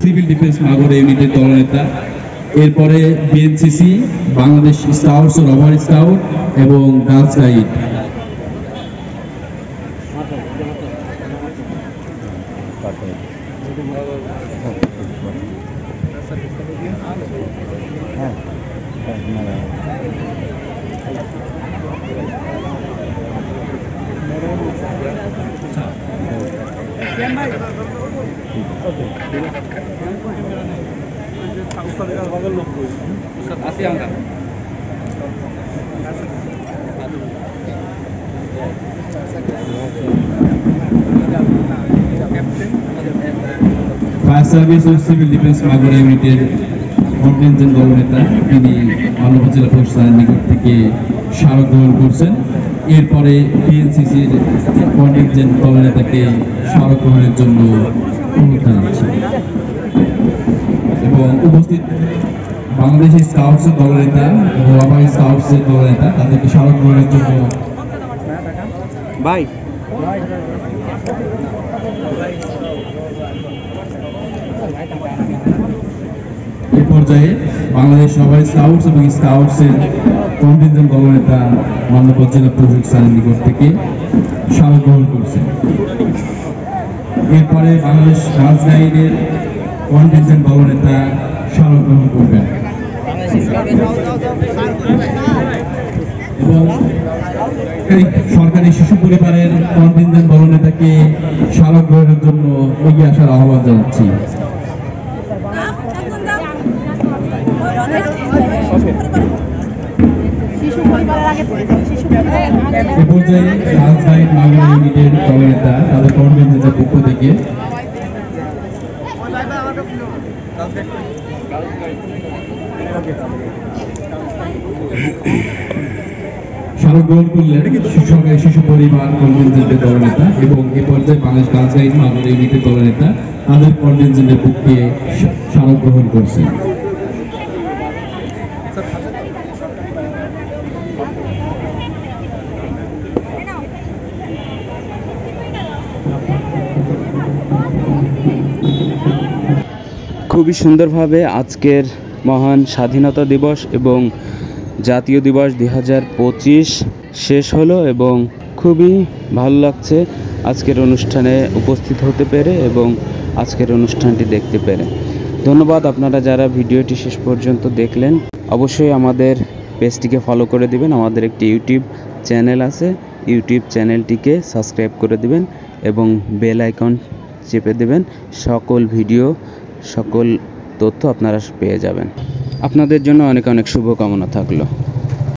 Civil defence Magura ইউনিটের দলনেতা। এরপরে বিএনসিসি, বাংলাদেশ স্কাউটস ও রবার স্কাউট এবং গার্লস গাইড। ফায়ার সার্ভিস ও সিভিল ডিফেন্স মাগুরা ইউনিটের কন্টিনজেন্ট দলনেতা, তিনি মানব জেলা প্রশাসনের নিকট থেকে স্মারক গ্রহণ করছেন। এরপরে বিএনসিসির কন্টিনজেন্ট দলনেতাকে স্মারক গ্রহণের জন্য অনুরোধ জানাচ্ছি এবং উপস্থিত বাংলাদেশ স্কাউটসের দলনেতা এবং রবার স্কাউটসের দলনেতা তাদেরকে স্মারক গ্রহণের জন্য ভাই এ পর্যায়ে বাংলাদেশ রবার স্কাউটস এবং স্কাউটসের কন্টিনজেন্ট দলনেতা মাননীয় জেলা প্রশাসক স্যারের নিকট থেকে স্মারক গ্রহণ করছেন। এরপরে বাংলাদেশ গার্লস গাইডের কন্টিনজেন্ট দলনেতা স্মারক গ্রহণ করবেন এবং সরকারি শিশু পরিবারের কন্টিনজেন্ট দলনেতাকে স্মারক গ্রহণের জন্য এগিয়ে আসার আহ্বান জানাচ্ছি। এ পর্যায়ে গার্লস গাইড মাগুরা ইউনিটের দলনেতা তাদের কন্টিনজেন্টের পক্ষ থেকে স্মারক গ্রহণ করলেন সরকারি শিশু পরিবার কন্টিনজেন্টের দলনেতা এবং এ পর্যায়ে বাংলাদেশ গার্লস গাইড মাগুরা ইউনিটের দলনেতা তাদের কন্টিনজেন্টের পক্ষে স্মারক গ্রহণ করছেন। খুবই সুন্দরভাবে আজকের মহান স্বাধীনতা দিবস এবং জাতীয় দিবস 2025 শেষ হলো এবং খুবই ভালো লাগছে আজকের অনুষ্ঠানে উপস্থিত হতে পেরে এবং আজকের অনুষ্ঠানটি দেখতে পেরে। ধন্যবাদ আপনারা যারা ভিডিওটি শেষ পর্যন্ত দেখলেন। অবশ্যই আমাদের পেজটিকে ফলো করে দিবেন। আমাদের একটি ইউটিউব চ্যানেল আছে, ইউটিউব চ্যানেলটিকে সাবস্ক্রাইব করে দিবেন এবং বেল আইকন চেপে দেবেন। সকল ভিডিও, সকল তথ্য আপনারা পেয়ে যাবেন। আপনাদের জন্য অনেক অনেক শুভকামনা থাকলো।